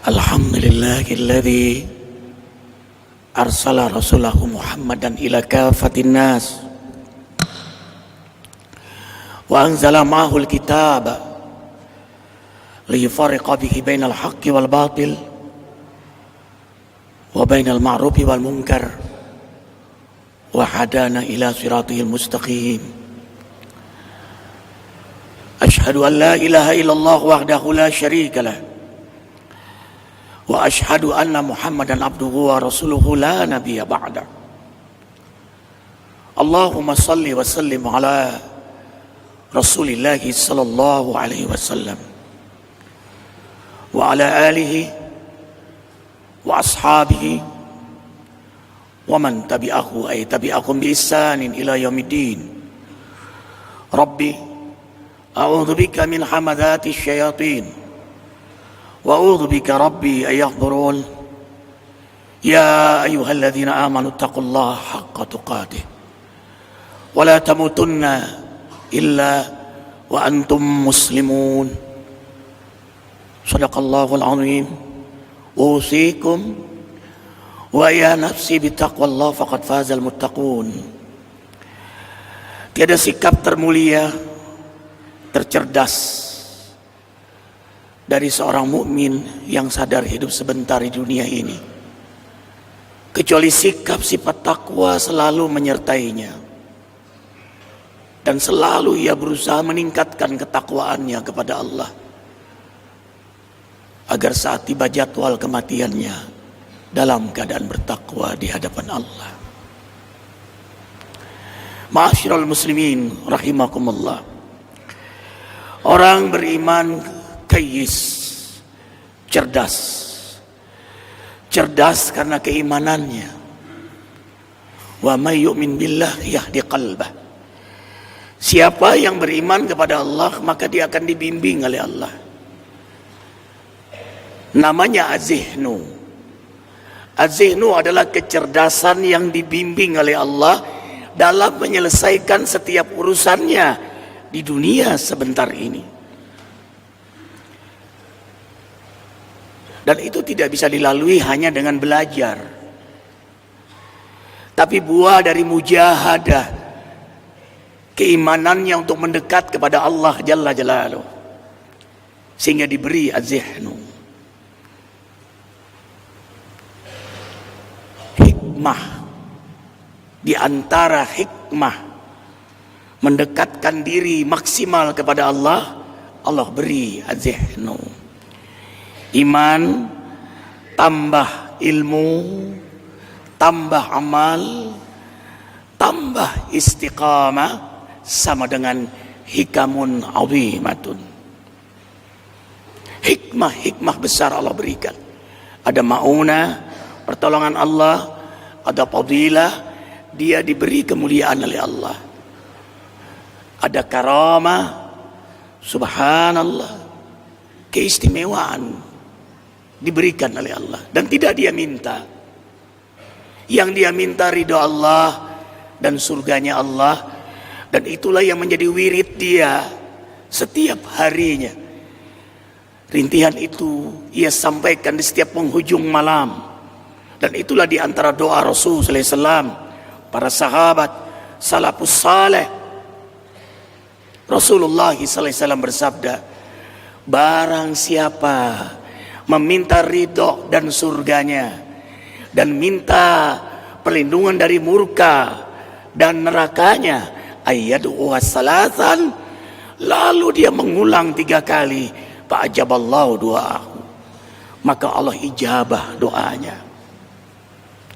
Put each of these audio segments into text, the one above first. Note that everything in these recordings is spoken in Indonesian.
Alhamdulillahilladzi arsala rasulahu Muhammadan ila kafatin nas wa anzala ma'ahul kitaba liyufarriqa bihi bainal haqqi wal batil wa bainal ma'rufi wal munkar wa hadana ila siratihil mustaqim. Ashhadu an la ilaha illallah wahdahu la syarika lah wa ashhadu anna Muhammadan abduhu wa rasuluhu la nabiyya ba'da. Allahumma salli wa sallim ala Rasulillah sallallahu alaihi wasallam wa ala alihi wa ashabihi wa man tabi'ahu ay tabi'akum bi ihsanin ila yaumiddin. Rabbi a'udzu bika min hamadati syayatin wa a'udzu bika rabbi ay yahdurun. Ya ayyuhalladzina amanu taqullaha haqqa tuqatih wa la tamutunna illa wa antum muslimun. Shadaqallahul azim. Usikum wa ya nafsi bitaqwallah faqad fazal muttaqun. Tiada sikap termulia, tercerdas dari seorang mukmin yang sadar hidup sebentar di dunia ini kecuali sikap sifat takwa selalu menyertainya, dan selalu ia berusaha meningkatkan ketakwaannya kepada Allah agar saat tiba jadwal kematiannya dalam keadaan bertakwa di hadapan Allah. Ma'asyiral muslimin rahimakumullah. Orang beriman kayis, cerdas. Cerdas karena keimanannya. Wa may yu'min billah yahdi qalbah. Siapa yang beriman kepada Allah maka dia akan dibimbing oleh Allah. Namanya az-zihnu. Az-zihnu adalah kecerdasan yang dibimbing oleh Allah dalam menyelesaikan setiap urusannya di dunia sebentar ini. Dan itu tidak bisa dilalui hanya dengan belajar, tapi buah dari mujahadah, keimanannya untuk mendekat kepada Allah Jalla Jalaluh, sehingga diberi az-zihnu. Hikmah, di antara hikmah mendekatkan diri maksimal kepada Allah, Allah beri az-zihnu. Iman tambah ilmu, tambah amal, tambah istiqamah, sama dengan hikamun azimatun. Hikmah besar Allah berikan. Ada ma'unah, pertolongan Allah, ada fadilah, dia diberi kemuliaan oleh Allah. Ada karamah, subhanallah, keistimewaan diberikan oleh Allah, dan tidak dia minta. Yang dia minta ridho Allah dan surganya Allah, dan itulah yang menjadi wirid dia setiap harinya. Rintihan itu ia sampaikan di setiap penghujung malam, dan itulah di antara doa Rasulullah SAW, para sahabat salafus saleh. Rasulullah SAW bersabda, barang siapa meminta ridho dan surganya dan minta perlindungan dari murka dan nerakanya, ayyadu salasan, lalu dia mengulang 3 kali, fa'ajaballahu du'ahu, maka Allah ijabah doanya.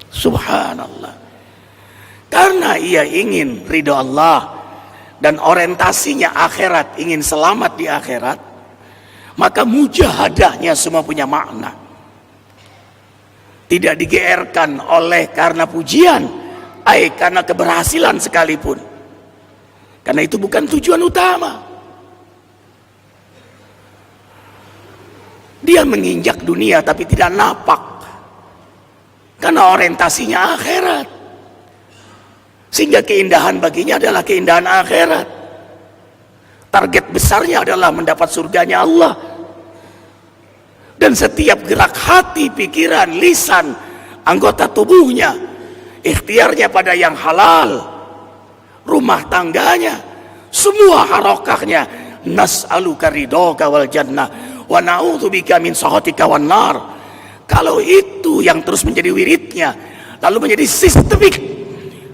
Subhanallah. Karena ia ingin ridho Allah dan orientasinya akhirat, ingin selamat di akhirat, maka mujahadahnya semua punya makna. Tidak digeerkan oleh karena pujian, karena keberhasilan sekalipun. Karena itu bukan tujuan utama. Dia menginjak dunia tapi tidak napak, karena orientasinya akhirat. Sehingga keindahan baginya adalah keindahan akhirat. Target besarnya adalah mendapat surganya Allah. Dan setiap gerak hati, pikiran, lisan, anggota tubuhnya, ikhtiarnya pada yang halal, rumah tangganya, semua harokahnya, nas'aluka ridhoka wal jannah wa na'udzubika min sakhatika wan nar. Kalau itu yang terus menjadi wiridnya, lalu menjadi sistemik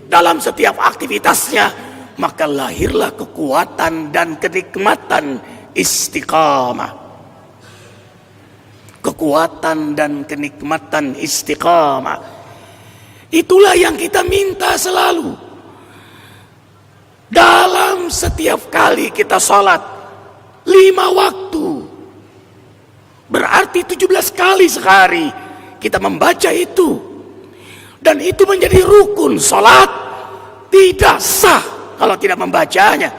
dalam setiap aktivitasnya, maka lahirlah kekuatan dan kenikmatan istiqamah. Kekuatan dan kenikmatan istiqamah. Itulah yang kita minta selalu. Dalam setiap kali kita sholat 5 waktu, berarti 17 kali sehari kita membaca itu. Dan itu menjadi rukun sholat, tidak sah kalau tidak membacanya.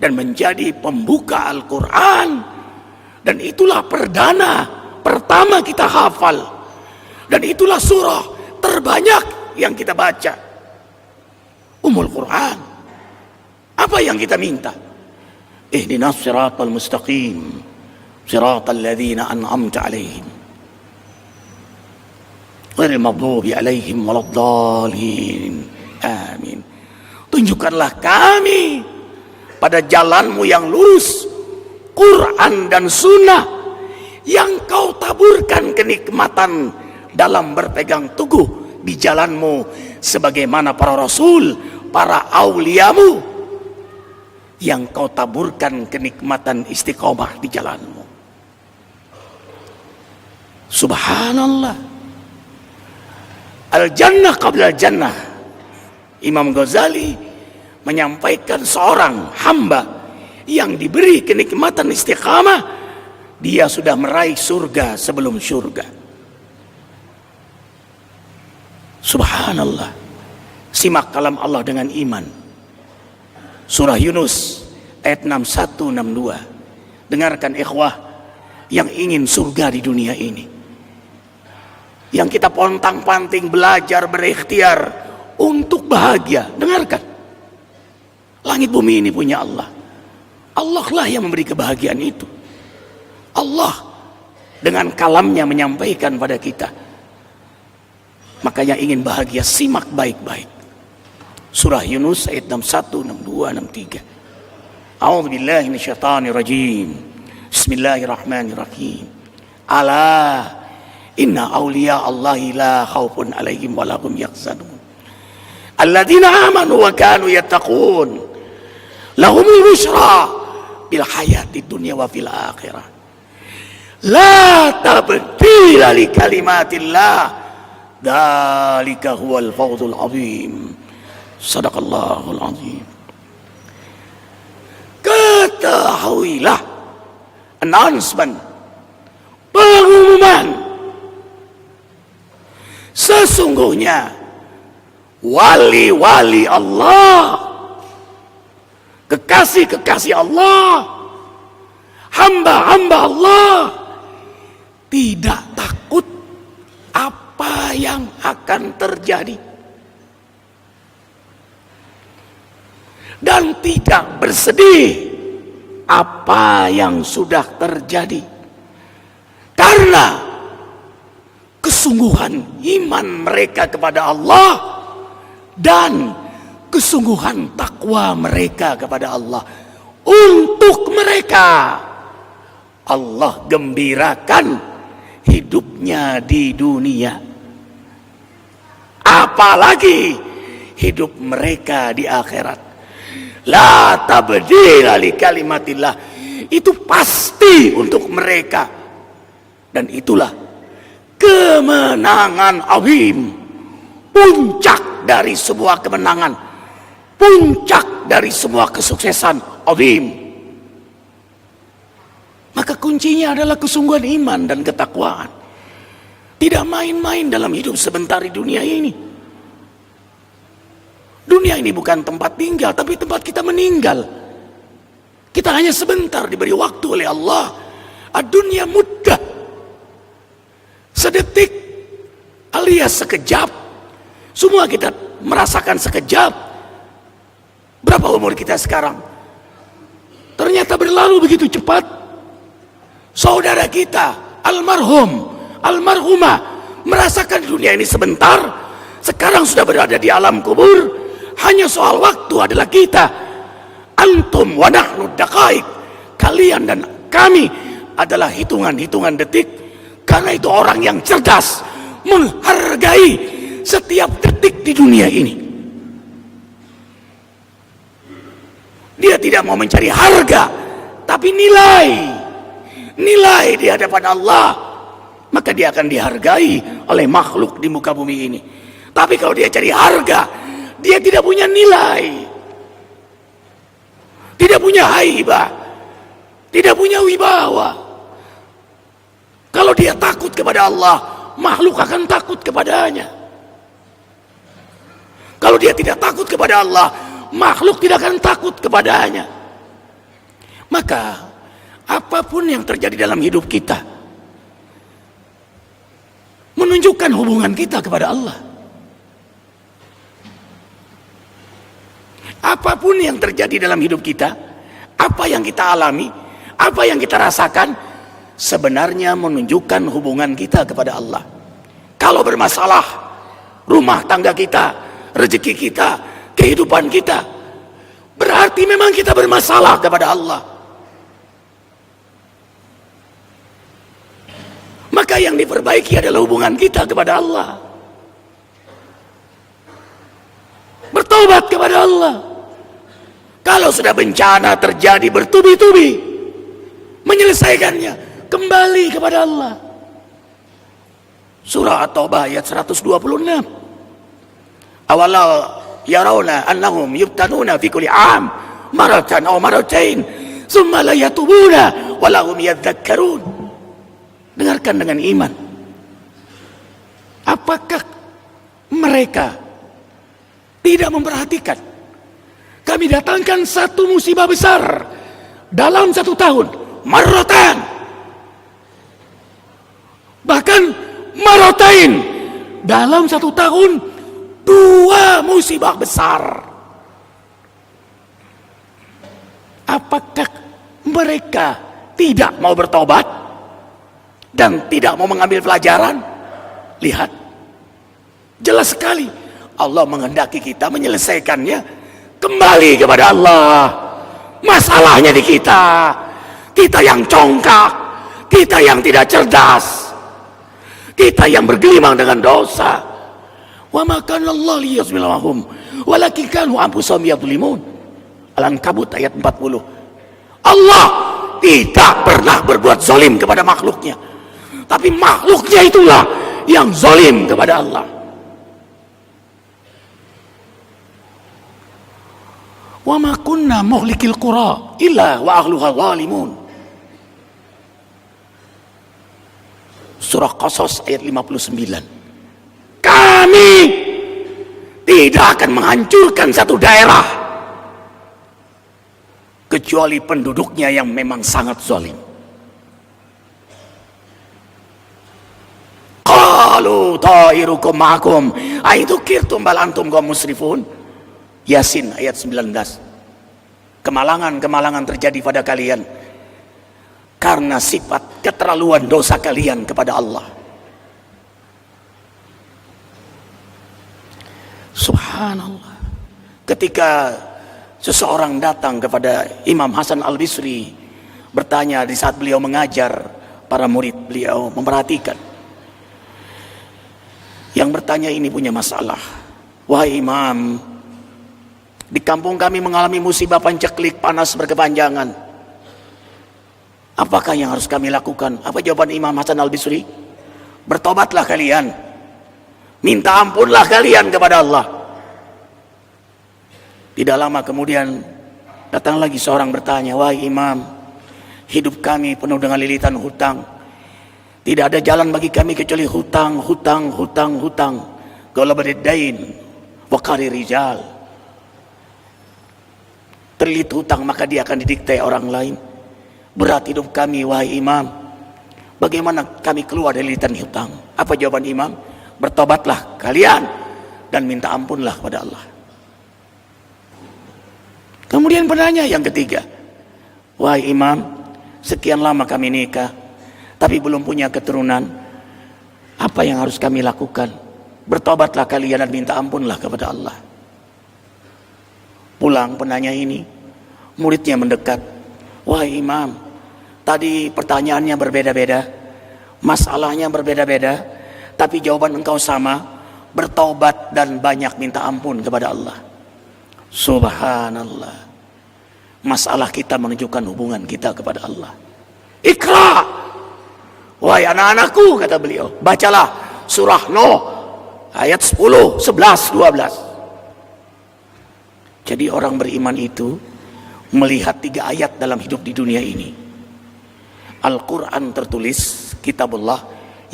Dan menjadi pembuka Al-Quran. Dan itulah perdana pertama kita hafal. Dan itulah surah terbanyak yang kita baca, Ummul Quran. Apa yang kita minta? Ihdinas siratal mustaqim, siratal ladzina an'amta alaihim, ghairil maghdubi alaihim waladdallin. Amin. Tunjukkanlah kami pada jalanmu yang lurus, Quran dan Sunnah, yang kau taburkan kenikmatan dalam berpegang teguh di jalanmu, sebagaimana para rasul, para auliamu, yang kau taburkan kenikmatan istiqomah di jalanmu. Subhanallah. Al-jannah qabla al-jannah. Imam Ghazali menyampaikan seorang hamba yang diberi kenikmatan istiqamah, dia sudah meraih surga sebelum surga. Subhanallah. Simak kalam Allah dengan iman. Surah Yunus ayat 61-62. Dengarkan ikhwah yang ingin surga di dunia ini, yang kita pontang-panting belajar berikhtiar untuk bahagia. Dengarkan. Langit bumi ini punya Allah. Allah lah yang memberi kebahagiaan itu. Allah dengan kalamnya menyampaikan pada kita. Makanya ingin bahagia, simak baik-baik. Surah Yunus ayat 61, 62, 63. A'udzubillahi minasyaitonir rajim. Bismillahirrahmanirrahim. Ala inna awliya Allahi la khaufun alaihim wa lahum yahzanun. Alladzina amanu wa kanu yattaqun. Lahumul busyra bil hayati dunya wa fil akhirah. La tabdila li kalimatillah. Dzalika huwal fawzul azim. Shadaqallahul azim. Ketahuilah, announcement, pengumuman, sesungguhnya wali-wali Allah, kekasih-kekasih Allah, hamba-hamba Allah, tidak takut apa yang akan terjadi, dan tidak bersedih apa yang sudah terjadi, karena kesungguhan iman mereka kepada Allah dan kesungguhan takwa mereka kepada Allah. Untuk mereka Allah gembirakan hidupnya di dunia, apalagi hidup mereka di akhirat. La tabdila li kalimatillah, itu pasti untuk mereka, dan itulah kemenangan azim, puncak dari sebuah kemenangan, puncak dari sebuah kesuksesan azim. Maka kuncinya adalah kesungguhan iman dan ketakwaan. Tidak main-main dalam hidup sebentar di dunia ini. Dunia ini bukan tempat tinggal, tapi tempat kita meninggal. Kita hanya sebentar diberi waktu oleh Allah. Ad-dunya muddah, sedetik alias sekejap. Semua kita merasakan sekejap. Berapa umur kita sekarang? Ternyata berlalu begitu cepat. Saudara kita almarhumah merasakan dunia ini sebentar, sekarang sudah berada di alam kubur. Hanya soal waktu adalah kita. Antum wa nahnu daqaiq, kalian dan kami adalah hitungan-hitungan detik. Karena itu orang yang cerdas menghargai setiap detik di dunia ini. Dia tidak mau mencari harga, tapi nilai di hadapan Allah. Maka dia akan dihargai oleh makhluk di muka bumi ini. Tapi kalau dia cari harga, dia tidak punya nilai, tidak punya haibah, tidak punya wibawa. Kalau dia takut kepada Allah, makhluk akan takut kepadanya. Kalau dia tidak takut kepada Allah, makhluk tidak akan takut kepadanya. Maka apapun yang terjadi dalam hidup kita menunjukkan hubungan kita kepada Allah. Apapun yang terjadi dalam hidup kita, apa yang kita alami, apa yang kita rasakan, sebenarnya menunjukkan hubungan kita kepada Allah. Kalau bermasalah rumah tangga kita, rezeki kita, kehidupan kita, berarti memang kita bermasalah kepada Allah. Maka yang diperbaiki adalah hubungan kita kepada Allah. Bertobat kepada Allah. Kalau sudah bencana terjadi, bertubi-tubi menyelesaikannya, kembali kepada Allah. Surah At-Taubah ayat 126. Awalau yarawna annahum yubtanuna fi kulli am maratan aw maratain thumma la yatubuna wa lahum yadhakkarun. Dengarkan dengan iman. Apakah mereka tidak memperhatikan? Kami datangkan satu musibah besar dalam satu tahun, marratan, bahkan maratain, dalam satu tahun 2 musibah besar. Apakah mereka tidak mau bertobat dan tidak mau mengambil pelajaran? Lihat, jelas sekali Allah menghendaki kita menyelesaikannya, kembali kepada Allah. Masalahnya di kita yang congkak, kita yang tidak cerdas, kita yang bergelimang dengan dosa. Wa ma kana Allah liyazlimahum walakin kanu anfusahum yadhlimun. Al-Ankabut ayat 40. Allah tidak pernah berbuat zalim kepada makhluknya, tapi makhluknya itulah yang zalim kepada Allah. Wa ma kunna muhlikil qura illa wa ahluha zalimun. Surah Qasas ayat 59. Kami tidak akan menghancurkan satu daerah kecuali penduduknya yang memang sangat zalim. Qalu ta'irukum ma'akum aidukirtum bal antum qaum musrifun. Yasin ayat 19. Kemalangan-kemalangan terjadi pada kalian karena sifat keterlaluan dosa kalian kepada Allah. Subhanallah. Ketika seseorang datang kepada Imam Hasan Al-Bisri bertanya di saat beliau mengajar para murid beliau, memperhatikan. Yang bertanya ini punya masalah. Wahai Imam, di kampung kami mengalami musibah panceklik, panas berkepanjangan. Apakah yang harus kami lakukan? Apa jawaban Imam Hasan Al-Bisri? Bertobatlah kalian, minta ampunlah kalian kepada Allah. Tidak lama kemudian datang lagi seorang bertanya, wahai Imam, hidup kami penuh dengan lilitan hutang. Tidak ada jalan bagi kami kecuali hutang. Galabadid dain wa qari rijal. Terlilit hutang maka dia akan didikte orang lain. Berat hidup kami wahai Imam, bagaimana kami keluar dari lilitan hutang? Apa jawaban Imam? Bertobatlah kalian dan minta ampunlah kepada Allah. Kemudian penanya yang ketiga, wahai Imam, sekian lama kami nikah, tapi belum punya keturunan. Apa yang harus kami lakukan? Bertobatlah kalian dan minta ampunlah kepada Allah. Pulang penanya ini, muridnya mendekat. Wahai imam, tadi pertanyaannya berbeda-beda, masalahnya berbeda-beda, tapi jawaban engkau sama. Bertobat dan banyak minta ampun kepada Allah. Subhanallah. Masalah kita menunjukkan hubungan kita kepada Allah. Iqra, wahai anak-anakku, kata beliau, bacalah surah Nuh ayat 10, 11, 12. Jadi orang beriman itu melihat 3 ayat dalam hidup di dunia ini. Al-Quran tertulis, kitabullah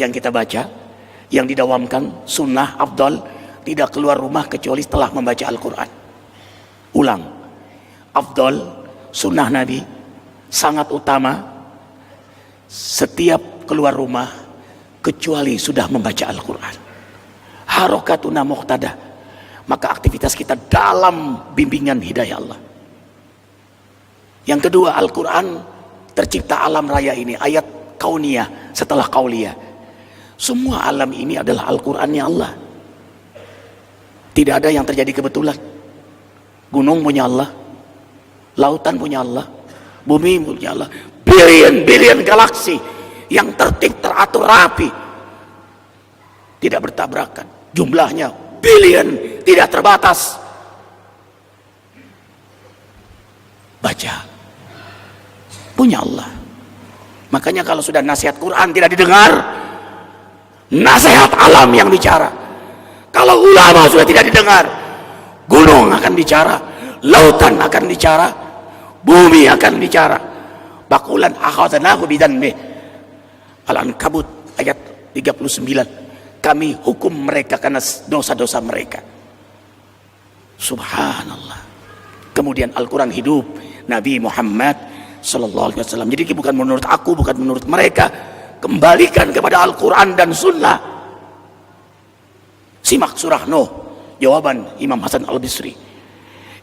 yang kita baca, yang didawamkan, sunnah afdal, tidak keluar rumah kecuali setelah membaca Al-Quran. Ulang, afdal, sunnah Nabi, sangat utama, setiap keluar rumah kecuali sudah membaca Al-Quran. Harokatuna muqtada, maka aktivitas kita dalam bimbingan hidayah Allah. Yang kedua, Al-Quran tercipta alam raya ini, ayat kauniyah setelah kauliyah. Semua alam ini adalah Al-Qurannya Allah. Tidak ada yang terjadi kebetulan. Gunung punya Allah, lautan punya Allah, bumi punya Allah. Billion galaksi yang tertib, teratur, rapi, tidak bertabrakan. Jumlahnya billion, tidak terbatas. Baca, punya Allah. Makanya kalau sudah nasihat Quran tidak didengar, nasihat alam yang bicara. Kalau ulama sudah tidak didengar, gunung akan bicara, lautan akan bicara, bumi akan bicara. Bakulan akhadnahu bidzanbi. Al-Ankabut ayat 39. Kami hukum mereka karena dosa-dosa mereka. Subhanallah. Kemudian Al-Quran hidup, Nabi Muhammad sallallahu alaihi wasallam. Jadi bukan menurut aku, bukan menurut mereka. Kembalikan kepada Al-Quran dan Sunnah. Simak surah Nuh, jawaban Imam Hasan Al-Bisri.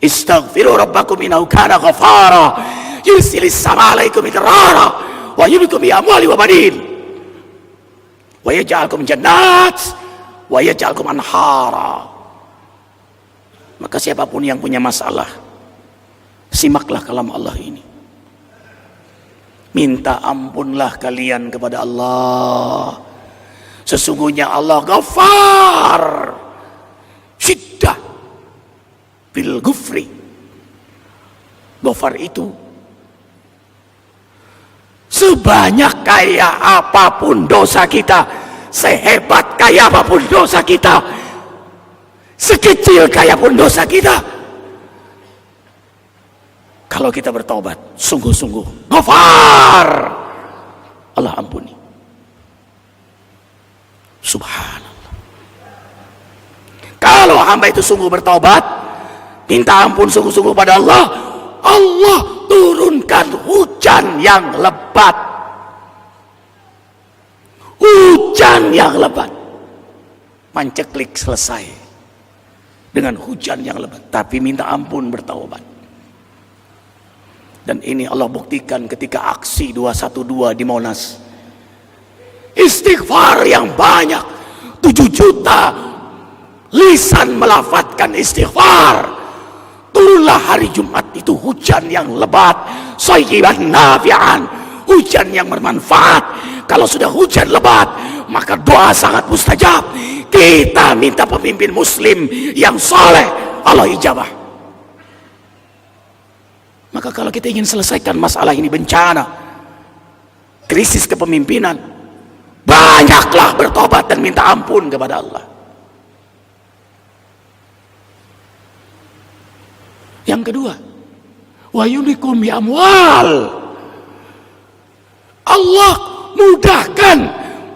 Istaghfiru rabbakum innahu kana ghafara yursilis sama alaikum idrara wa yumdikum bi amwali wa banin wa yaj'alkum jannat wa yaj'alkum anhara. Maka siapapun yang punya masalah, simaklah kalam Allah ini. Minta ampunlah kalian kepada Allah. Sesungguhnya Allah Ghafar, syiddah bil ghufri. Ghafar itu sebanyak kaya apapun dosa kita, sehebat kaya apapun dosa kita, sekecil kaya pun dosa kita, kalau kita bertaubat sungguh-sungguh, Ghafar, Allah ampuni. Subhanallah. Kalau hamba itu sungguh bertaubat, minta ampun sungguh-sungguh pada Allah, Allah turunkan hujan yang lebat. Hujan yang lebat. Panceklik selesai dengan hujan yang lebat, tapi minta ampun, bertaubat. Dan ini Allah buktikan ketika aksi 212 di Monas. Istighfar yang banyak, 7 juta lisan melafadzkan istighfar. Turunlah hari Jumat itu hujan yang lebat, sayyiban nafi'an, hujan yang bermanfaat. Kalau sudah hujan lebat, maka doa sangat mustajab. Kita minta pemimpin muslim yang soleh, Allah ijabah. Maka kalau kita ingin selesaikan masalah ini, bencana, krisis kepemimpinan, banyaklah bertobat dan minta ampun kepada Allah. Yang kedua, wa yunikum bi amwal. Allah mudahkan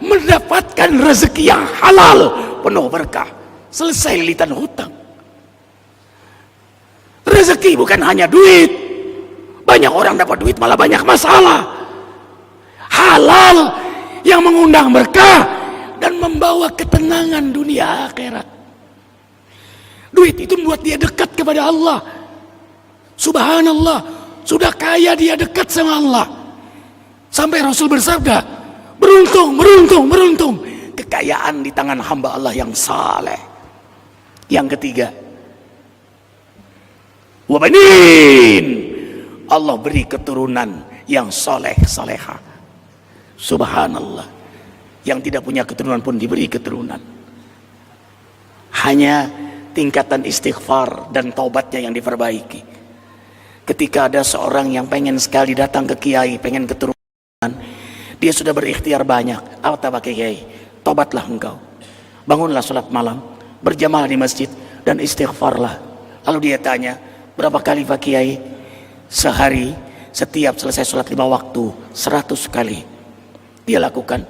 mendapatkan rezeki yang halal, penuh berkah, selesai lilitan hutang. Rezeki bukan hanya duit. Banyak orang dapat duit malah banyak masalah. Halal yang mengundang berkah dan membawa ketenangan dunia akhirat. Duit itu membuat dia dekat kepada Allah. Subhanallah, sudah kaya dia dekat sama Allah. Sampai Rasul bersabda, Beruntung, beruntung, beruntung. Kekayaan di tangan hamba Allah yang saleh. Yang ketiga, wabanin, Allah beri keturunan yang soleh, soleha. Subhanallah. Yang tidak punya keturunan pun diberi keturunan. Hanya tingkatan istighfar dan taubatnya yang diperbaiki. Ketika ada seorang yang pengen sekali datang ke kiai, pengen keturunan, dia sudah berikhtiar banyak. Apa pakai kiai? Taubatlah engkau. Bangunlah sholat malam, berjamaah di masjid, dan istighfarlah. Lalu dia tanya, berapa kali Pak Kiai? Sehari, setiap selesai sholat 5 waktu, 100 kali. Dia lakukan.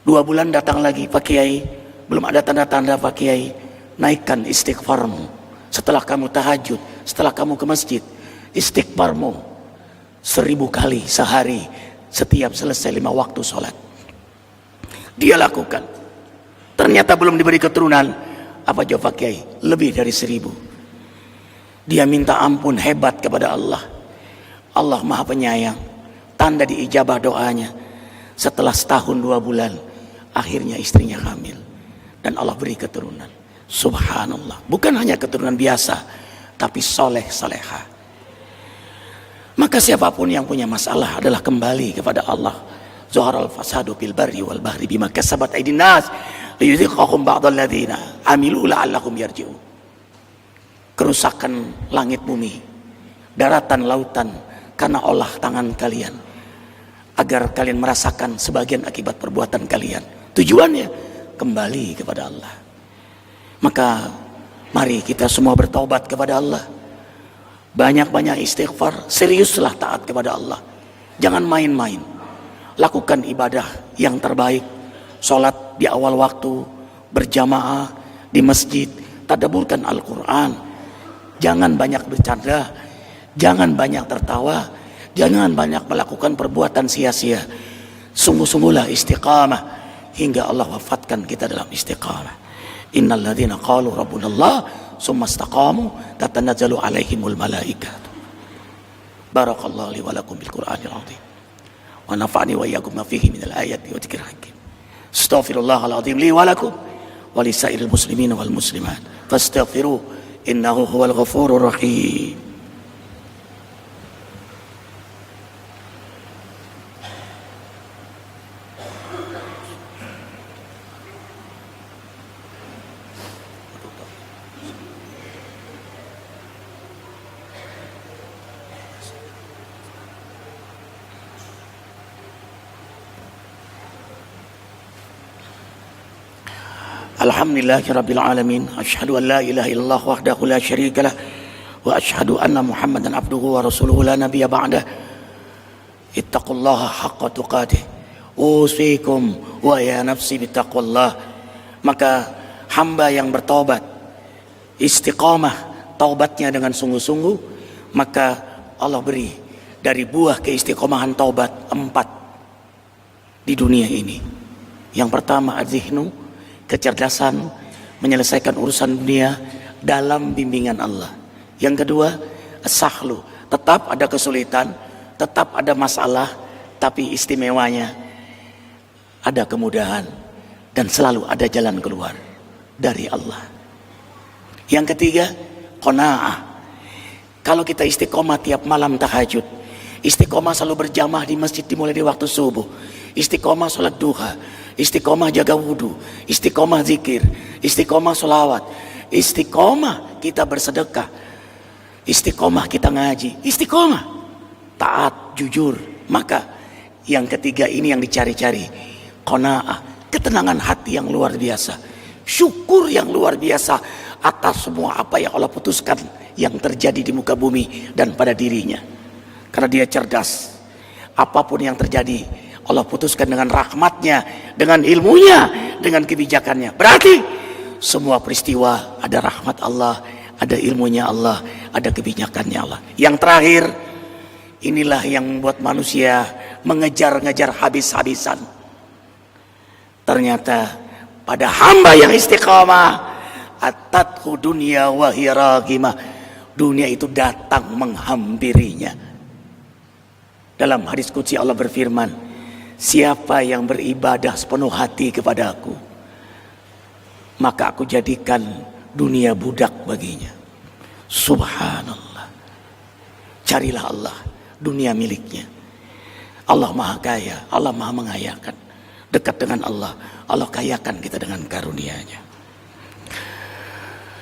2 bulan datang lagi, Pak Kiai, belum ada tanda-tanda Pak Kiai. Naikkan istighfarmu. Setelah kamu tahajud, setelah kamu ke masjid, istighfarmu 1000 kali sehari, setiap selesai 5 waktu sholat. Dia lakukan. Ternyata belum diberi keturunan. Apa jawab Pak Kiai? Lebih dari 1000. Dia minta ampun hebat kepada Allah. Allah Maha Penyayang. Tanda diijabah doanya. Setelah setahun 2 bulan, akhirnya istrinya hamil. Dan Allah beri keturunan. Subhanallah. Bukan hanya keturunan biasa, tapi soleh, soleha. Maka siapapun yang punya masalah adalah kembali kepada Allah. Zuharal fasadu fil barri wal bahri bima kasabat aydin nas liyudhiqahum ba'dal ladzina amilu la'allahum yarji'un. Kerusakan langit bumi, daratan lautan karena olah tangan kalian, agar kalian merasakan sebagian akibat perbuatan kalian. Tujuannya kembali kepada Allah. Maka mari kita semua bertaubat kepada Allah. Banyak-banyak istighfar, seriuslah taat kepada Allah. Jangan main-main. Lakukan ibadah yang terbaik. Sholat di awal waktu, berjamaah di masjid, tadaburkan Al-Quran. Jangan banyak bercanda, jangan banyak tertawa, jangan banyak melakukan perbuatan sia-sia. Sungguh-sungguhlah istiqamah hingga Allah wafatkan kita dalam istiqamah. Innal ladzina qalu rabbunallah summa istaqamu tatanazzalu alaihimul malaikat. Barakallahu li wa lakum bil Qur'anil azim. Wa nafa'ani wa iyyakum ma fihi minal ayati wa dzikril hakim. Astaghfirullahal azim li wa lakum wa lisairil muslimin wal muslimat. Fastaghfiruhu innahu huwal ghafurur rahim. Alhamdulillahirabbil alamin. Asyhadu an la ilaha illallah wahdahu la syarika lah wa asyhadu anna Muhammadan abduhu wa rasuluhu la nabiyya ba'dah. Ittaqullaha haqqa tuqatih. Usikum wa ya nafsi bittaqwallah. Maka hamba yang bertaubat, istiqamah taubatnya dengan sungguh-sungguh, maka Allah beri dari buah keistiqomahan taubat 4 di dunia ini. Yang pertama az-zihnu, kecerdasan menyelesaikan urusan dunia dalam bimbingan Allah. Yang kedua, as-sahlu, tetap ada kesulitan, tetap ada masalah, tapi istimewanya ada kemudahan dan selalu ada jalan keluar dari Allah. Yang ketiga, qanaah. Kalau kita istiqomah tiap malam tahajud, istiqomah selalu berjamaah di masjid dimulai di waktu subuh, istiqomah sholat duha, istiqomah jaga wudhu, istiqomah zikir, istiqomah sholawat, istiqomah kita bersedekah, istiqomah kita ngaji, istiqomah taat, jujur. Maka yang ketiga ini yang dicari-cari, qanaah, ketenangan hati yang luar biasa, syukur yang luar biasa atas semua apa yang Allah putuskan yang terjadi di muka bumi dan pada dirinya. Karena dia cerdas, apapun yang terjadi Allah putuskan dengan rahmatnya, dengan ilmunya, dengan kebijakannya. Berarti semua peristiwa ada rahmat Allah, ada ilmunya Allah, ada kebijakannya Allah. Yang terakhir, inilah yang membuat manusia mengejar-ngejar habis-habisan. Ternyata pada hamba yang istiqamah, atathu dunya wa hiya raghimah, dunia itu datang menghampirinya. Dalam hadis qudsi Allah berfirman, siapa yang beribadah sepenuh hati kepadaku, maka aku jadikan dunia budak baginya. Subhanallah. Carilah Allah, dunia miliknya. Allah maha kaya, Allah maha mengayakan. Dekat dengan Allah, Allah kayakan kita dengan karunia-Nya.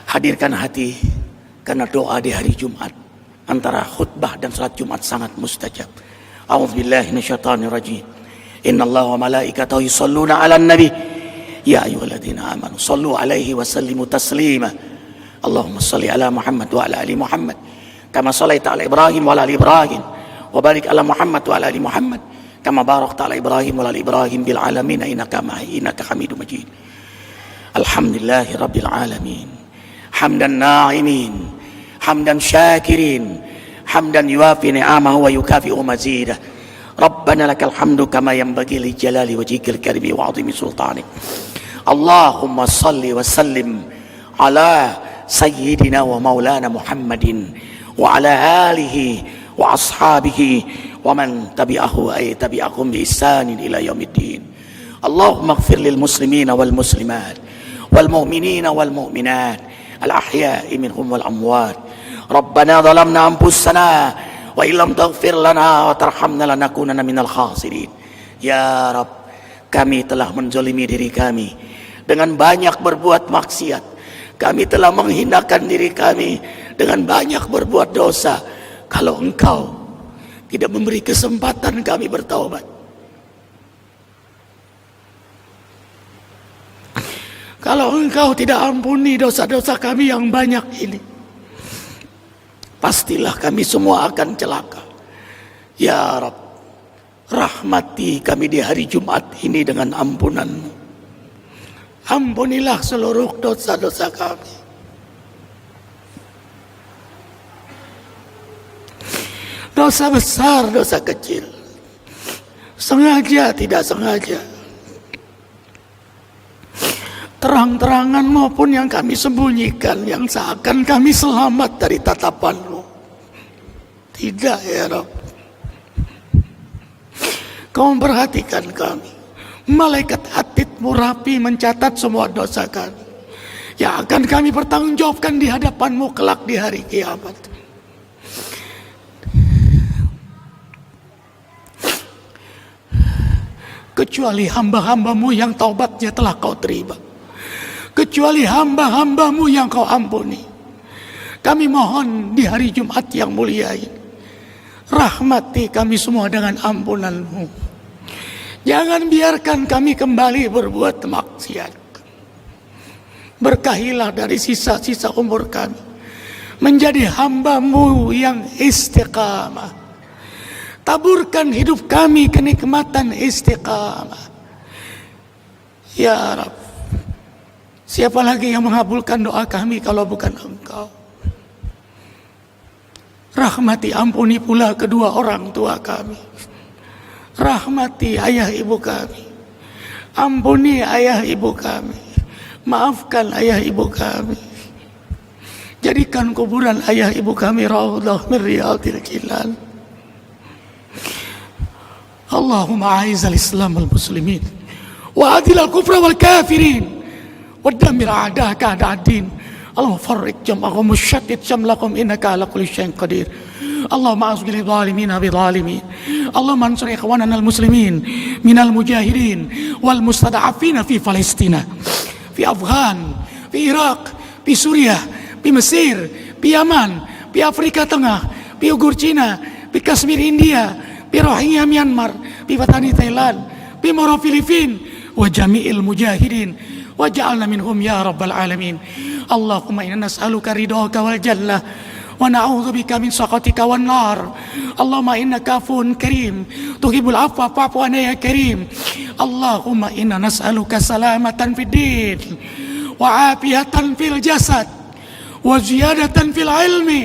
Hadirkan hati, karena doa di hari Jumat antara khutbah dan salat Jumat sangat mustajab. A'udzubillahi minasyaitonirrajim. Innallaha wa malaikatahu yusholluna 'alan nabi. Ya ayyuhalladzina amanu shallu 'alaihi wa sallimu taslima. Allahumma shalli 'ala Muhammad wa 'ala ali Muhammad kama shallaita 'ala Ibrahim wa 'ala ali Ibrahim wa barik 'ala Muhammad wa 'ala ali Muhammad kama barakta 'ala Ibrahim wa 'ala ali Ibrahim bil 'alamin innaka Hamidum Majid. Alhamdulillahi rabbil alamin. Hamdan na'imin, hamdan syakirin, hamdan yuafi ni'amahu wa yukafi'u mazidah. Rabbana lakal hamdu kama yanbaghi li jalali wajhikal karimi wa 'azimi sultanik. Allahumma salli wa sallim ala sayyidina wa maulana Muhammadin wa ala alihi wa ashabihi wa man tabi'ahu ay tabi'ahum bi ihsanin ila yaumiddin. Allahumma ighfir lil muslimina wal muslimat wal mu'minina wal mu'minat al-ahya'i minhum wal amwat. Rabbana zalamna anfusana wa illam taghfir lana wa tarhamna lanakunanna minal khasirin. Ya Rabb, kami telah menzalimi diri kami dengan banyak berbuat maksiat. Kami telah menghinakan diri kami dengan banyak berbuat dosa. Kalau Engkau tidak memberi kesempatan kami bertaubat, kalau Engkau tidak ampuni dosa-dosa kami yang banyak ini, pastilah kami semua akan celaka. Ya Rabb, rahmati kami di hari Jumat ini dengan ampunan-Mu. Ampunilah seluruh dosa-dosa kami. Dosa besar, dosa kecil, sengaja tidak sengaja, terang-terangan maupun yang kami sembunyikan, yang seakan kami selamat dari tatapan-Mu. Tidak ya Rabb. Kau memperhatikan kami. Malaikat Atid-Mu rapi mencatat semua dosa kami, yang akan kami pertanggungjawabkan di hadapan-Mu kelak di hari kiamat. Kecuali hamba-hamba-Mu yang taubatnya telah Kau terima, kecuali hamba-hamba-Mu yang Kau ampuni. Kami mohon di hari Jumat yang mulia ini, rahmati kami semua dengan ampunan-Mu. Jangan biarkan kami kembali berbuat maksiat. Berkahilah dari sisa-sisa umur kami menjadi hamba-Mu yang istiqamah. Taburkan hidup kami kenikmatan istiqamah. Ya Rabb, siapa lagi yang mengabulkan doa kami kalau bukan Engkau? Rahmati, ampuni pula kedua orang tua kami. Rahmati ayah ibu kami. Ampuni ayah ibu kami. Maafkan ayah ibu kami. Jadikan kuburan ayah ibu kami raudhah min riyadil jinan. Allahumma a'izzal Islam wal muslimin wa adil al kufra wal kafirin wa dammir a'da'aka a'da'ad-din. Allahumma farriq jam'ahum wa shattit jamlahum innaka ala kulli syai'in qadir. Allahumma asghil zalimina bi zalimin. Allahumma ansur ikhwanana al-muslimin minal mujahidin wal mustada'afina fi Palestina, fi Afghan, fi Iraq, fi Suriah, fi Mesir, fi Yaman, fi Afrika Tengah, fi Uighur Cina, fi Kashmir India, fi Rohingya Myanmar, fi Patani Thailand, fi Moro Filipin, wa jami'il mujahidin waj'alna minhum ya rabbal alamin. Allahumma inna nas'aluka ridhaka wal jannah wa na'udzu bika min sakhatika wan nar. Allahumma innaka afuwun karim tuhibbul afwa fa'fu anna ya karim. Allahumma inna nas'aluka salamatan fid din wa afiyatan fil jasad wa ziyadatan fil ilmi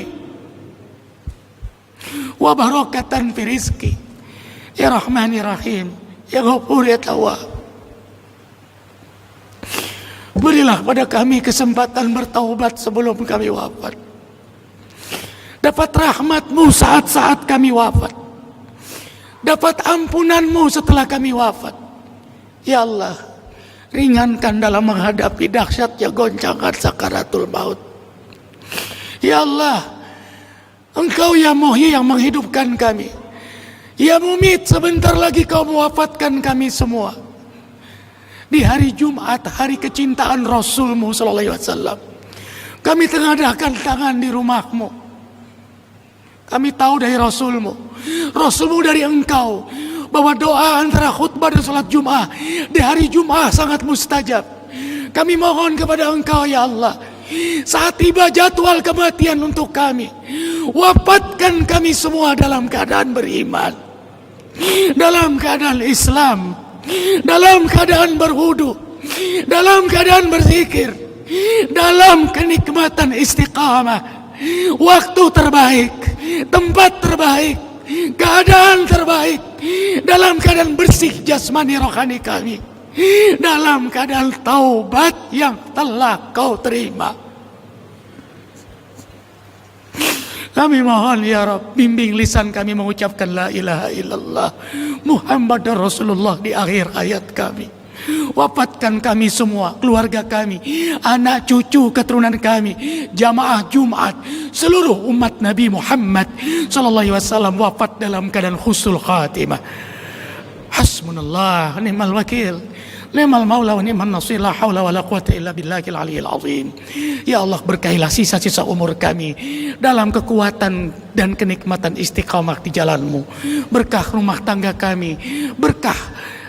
wa barakatan fil rizqi. Ya Rahman ya Rahim, ya Ghafur ya Tawwab. Berilah pada kami kesempatan bertaubat sebelum kami wafat. Dapat rahmat-Mu saat-saat kami wafat. dapat ampunanmu setelah kami wafat. Ya Allah, ringankan dalam menghadapi dahsyatnya goncangan sakaratul maut. Ya Allah, Engkau ya Muhyi yang menghidupkan kami, ya Mumit, sebentar lagi Kau mewafatkan kami semua. Di hari Jumat, hari kecintaan Rasulmu sallallahu alaihi wasallam, kami tengadahkan tangan di rumahmu. Kami tahu dari Rasulmu dari Engkau, bahwa doa antara khutbah dan salat Jum'ah di hari Jum'ah sangat mustajab. Kami mohon kepada Engkau ya Allah, saat tiba jadwal kematian untuk kami, wafatkan kami semua dalam keadaan beriman, dalam keadaan Islam, dalam keadaan berwudu, dalam keadaan berzikir, dalam kenikmatan istiqamah, waktu terbaik, tempat terbaik, keadaan terbaik, dalam keadaan bersih jasmani rohani kami, dalam keadaan taubat yang telah Kau terima. Kami mohon ya Rabb, bimbing lisan kami mengucapkan la ilaha illallah Muhammad Rasulullah di akhir ayat kami. Wafatkan kami semua, keluarga kami, anak cucu keturunan kami, jamaah Jumat, seluruh umat Nabi Muhammad sallallahu alaihi wasallam wafat dalam keadaan husnul khatimah. Hasbunallah ni'mal wakil, ni'mal maula wa ni'man nasir, la haula wala quwata illa billahil aliyil azim. Ya Allah, berkahilah sisa-sisa umur kami dalam kekuatan dan kenikmatan istiqamah di jalan-Mu. Berkah rumah tangga kami, berkah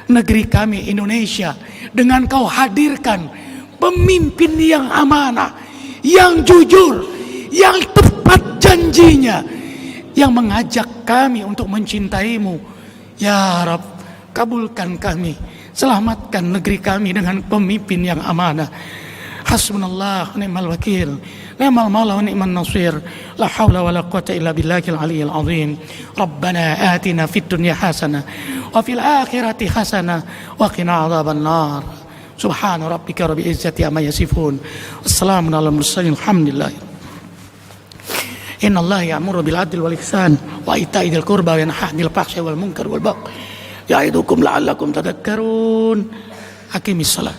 negeri kami Indonesia, dengan Kau hadirkan pemimpin yang amanah, yang jujur, yang tepat janjinya, yang mengajak kami untuk mencintai-Mu. Ya Rabb, kabulkan kami, selamatkan negeri kami dengan pemimpin yang amanah. Hasbunallah ni'mal wakil, ni'mal maula wa ni'man nasir, la haula wala quwata illa billahil aliyyil azim. Rabbana atina fid dunya hasanah wa fil akhirati hasanah wa qina adzaban nar. Subhana rabbika rabbil izzati amma yasifun, wassalamun alal mursalin, alhamdulillah. Inna Allah ya'muru bil adli wal ihsan wa ita'i dzil qurba wa yanha 'anil fahsya'i wal munkar wal baghi ya'idukum la'allakum tadhakkarun. Aqimis shalah.